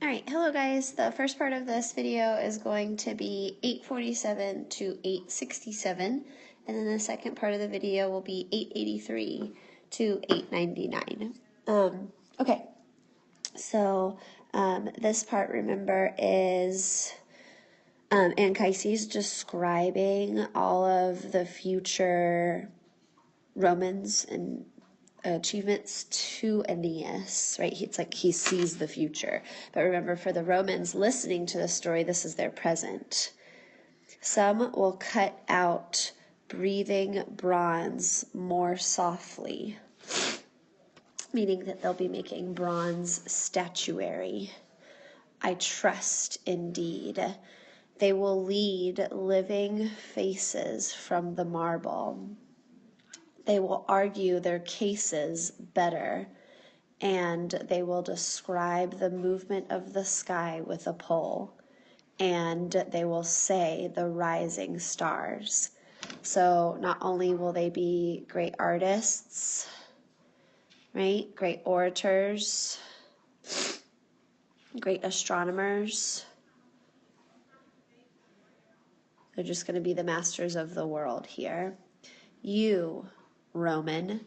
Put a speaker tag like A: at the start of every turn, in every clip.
A: All right, hello guys. The first part of this video is going to be 847 to 867, and then the second part of the video will be 883 to 899. Okay, so this part, remember, is Anchises describing all of the future Romans and achievements to Aeneas, right? It's like he sees the future. But remember, for the Romans listening to the story, this is their present. Some will cut out breathing bronze more softly, meaning that they'll be making bronze statuary. I trust indeed. They will lead living faces from the marble. They will argue their cases better, and they will describe the movement of the sky with a pole, and they will say the rising stars. So not only will they be great artists, right? Great orators, great astronomers. They're just going to be the masters of the world here. You, Roman.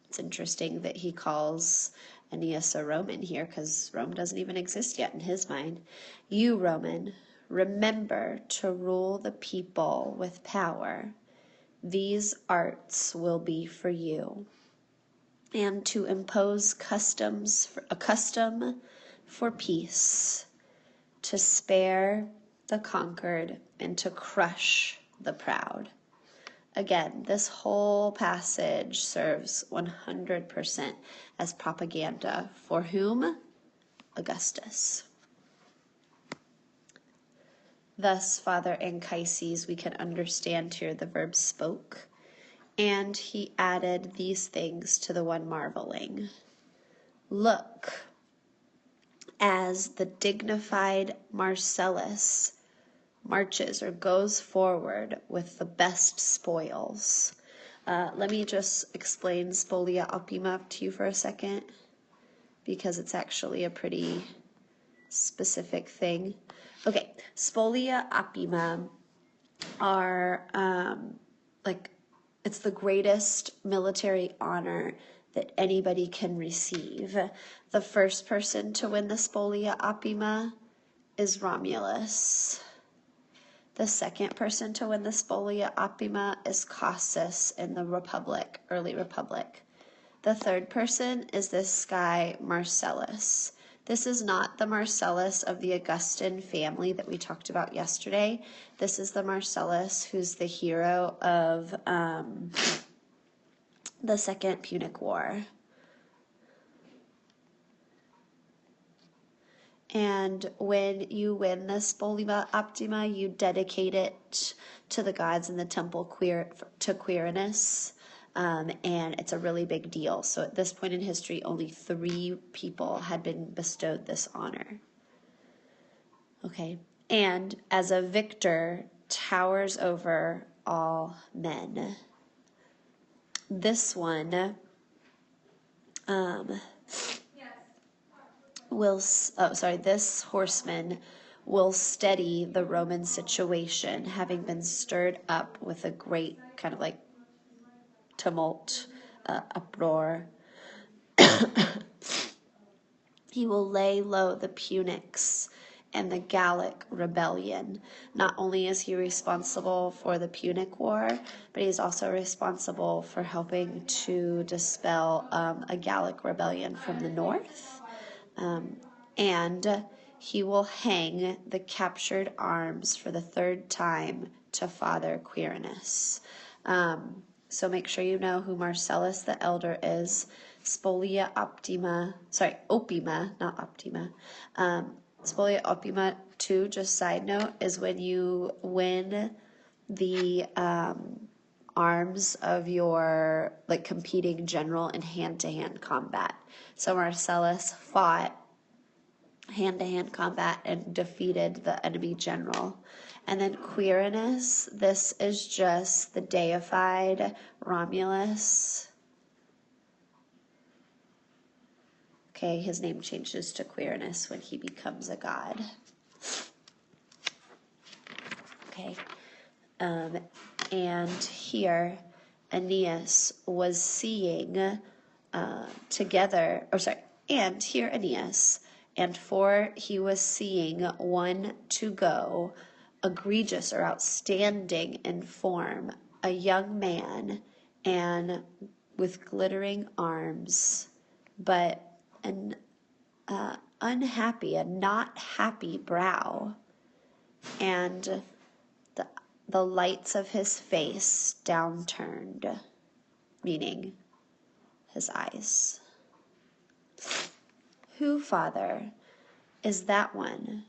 A: It's interesting that he calls Aeneas a Roman here, because Rome doesn't even exist yet in his mind. You, Roman, remember to rule the people with power. These arts will be for you. And to impose a custom for peace, to spare the conquered, and to crush the proud. Again, this whole passage serves 100% as propaganda. For whom? Augustus. Thus, Father Anchises, we can understand here the verb spoke, and he added these things to the one marveling. Look, as the dignified Marcellus marches or goes forward with the best spoils. Let me just explain spolia opima to you for a second, because it's actually a pretty specific thing. Okay, spolia opima are it's the greatest military honor that anybody can receive. The first person to win the spolia opima is Romulus. The second person to win the spolia opima is Cossus in the Republic, early Republic. The third person is this guy, Marcellus. This is not the Marcellus of the Augustan family that we talked about yesterday. This is the Marcellus who's the hero of the Second Punic War. And when you win the spolia optima, you dedicate it to the gods in the temple to Quirinus, and it's a really big deal. So at this point in history, only 3 people had been bestowed this honor. Okay, and as a victor towers over all men. This one this horseman will steady the Roman situation, having been stirred up with a great kind of like tumult, uproar. He will lay low the Punics and the Gallic rebellion. Not only is he responsible for the Punic War, but he's also responsible for helping to dispel a Gallic rebellion from the north. And he will hang the captured arms for the 3rd time to Father Quirinus. So make sure you know who Marcellus the Elder is. Spolia opima, not optima. Spolia opima, too, just side note, is when you win the arms of your competing general in hand-to-hand combat. So Marcellus fought hand-to-hand combat and defeated the enemy general. And then Quirinus, this is just the deified Romulus. Okay, his name changes to Quirinus when he becomes a god. Okay, and here Aeneas was seeing and here Aeneas, and for he was seeing one to go, egregious or outstanding in form, a young man, and with glittering arms, but an unhappy, a not happy brow, and the lights of his face downturned, meaning his eyes. Who, Father, is that one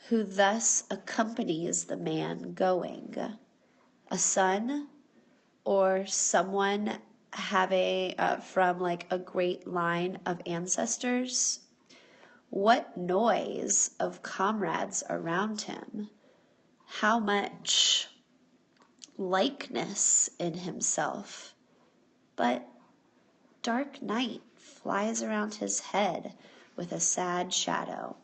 A: who thus accompanies the man going? A son, or someone having from like a great line of ancestors? What noise of comrades around him? How much likeness in himself? But dark night flies around his head with a sad shadow.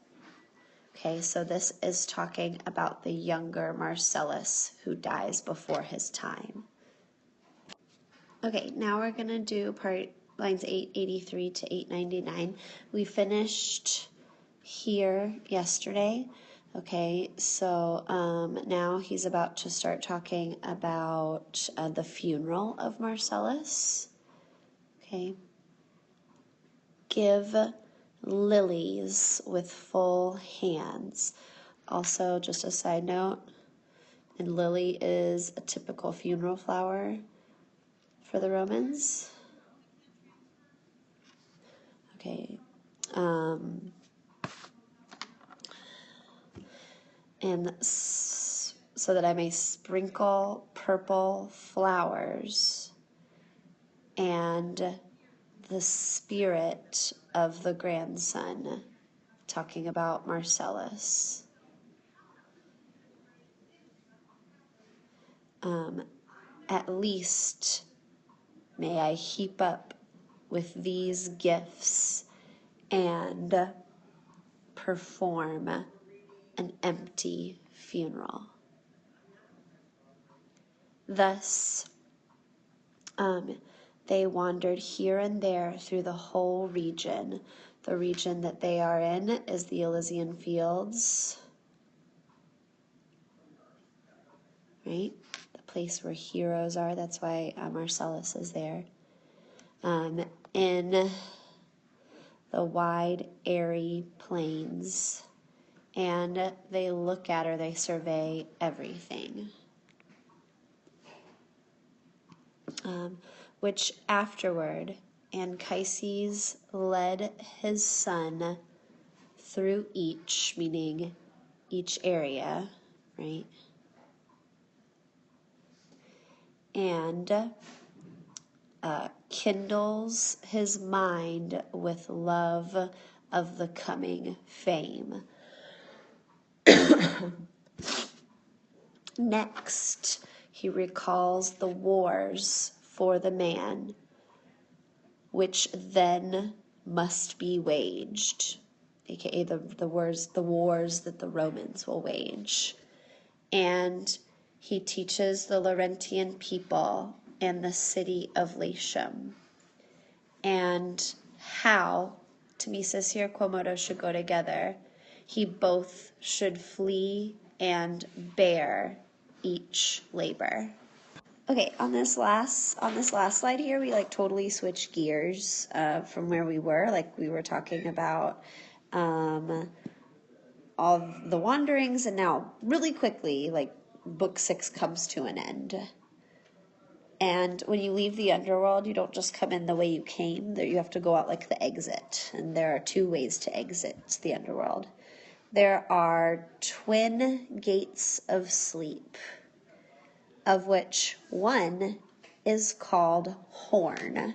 A: Okay, so this is talking about the younger Marcellus who dies before his time. Okay, now we're going to do lines 883 to 899. We finished here yesterday. Okay, so now he's about to start talking about the funeral of Marcellus. Okay. Give lilies with full hands. Also, just a side note, and lily is a typical funeral flower for the Romans. Okay. And so that I may sprinkle purple flowers and the spirit of the grandson, talking about Marcellus. At least may I heap up with these gifts and perform an empty funeral. Thus, they wandered here and there through the whole region. The region that they are in is the Elysian Fields, right? The place where heroes are. That's why Marcellus is there. In the wide, airy plains, and they look at or they survey everything. Which afterward Anchises led his son through each, meaning each area, right? And kindles his mind with love of the coming fame. Next, he recalls the wars for the man, which then must be waged, aka the wars that the Romans will wage. And he teaches the Laurentian people and the city of Latium, and how Tmesis here Quomodo should go together. He both should flee and bear each labor. Okay, on this last slide here, we like totally switch gears from where we were. Like we were talking about all the wanderings, and now really quickly, like book 6 comes to an end. And when you leave the underworld, you don't just come in the way you came. You have to go out like the exit, and there are 2 ways to exit the underworld. There are twin gates of sleep, of which one is called horn.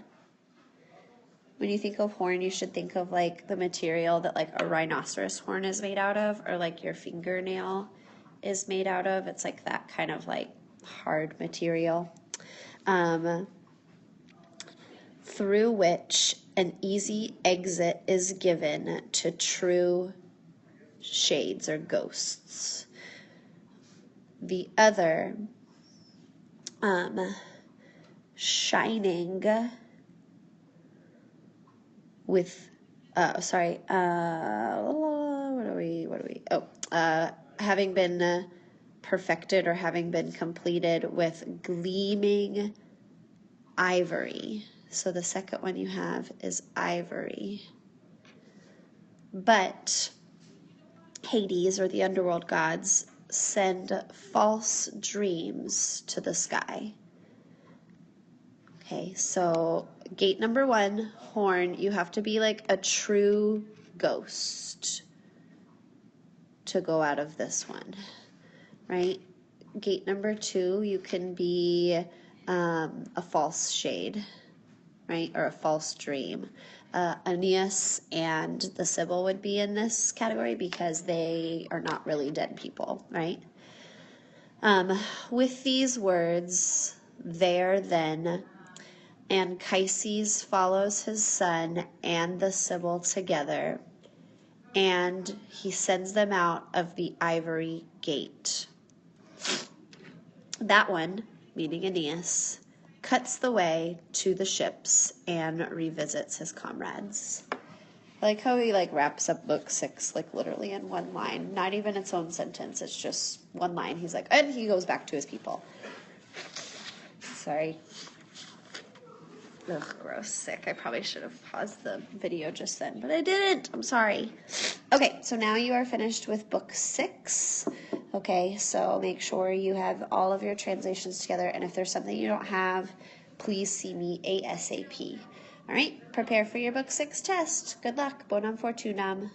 A: When you think of horn, you should think of like the material that like a rhinoceros horn is made out of, or like your fingernail is made out of. It's like that kind of like hard material, through which an easy exit is given to true shades or ghosts. The other, shining with, what are we, having been perfected or having been completed with gleaming ivory. So the second one you have is ivory. But Hades, or the underworld gods, send false dreams to the sky. Okay, so gate number 1, horn, you have to be like a true ghost to go out of this one, right? Gate number 2, you can be a false shade, right, or a false dream. Aeneas and the Sibyl would be in this category because they are not really dead people, right? With these words, there then, Anchises follows his son and the Sibyl together, and he sends them out of the ivory gate. That one, meaning Aeneas, cuts the way to the ships and revisits his comrades. I like how he wraps up book 6 literally in one line, not even its own sentence. It's just one line. He's like, and he goes back to his people. Sorry. Ugh, gross, sick. I probably should have paused the video just then, but I didn't. I'm sorry. Okay, so now you are finished with book 6. Okay, so make sure you have all of your translations together, and if there's something you don't have, please see me ASAP. All right, prepare for your book 6 test. Good luck. Bonam fortunam.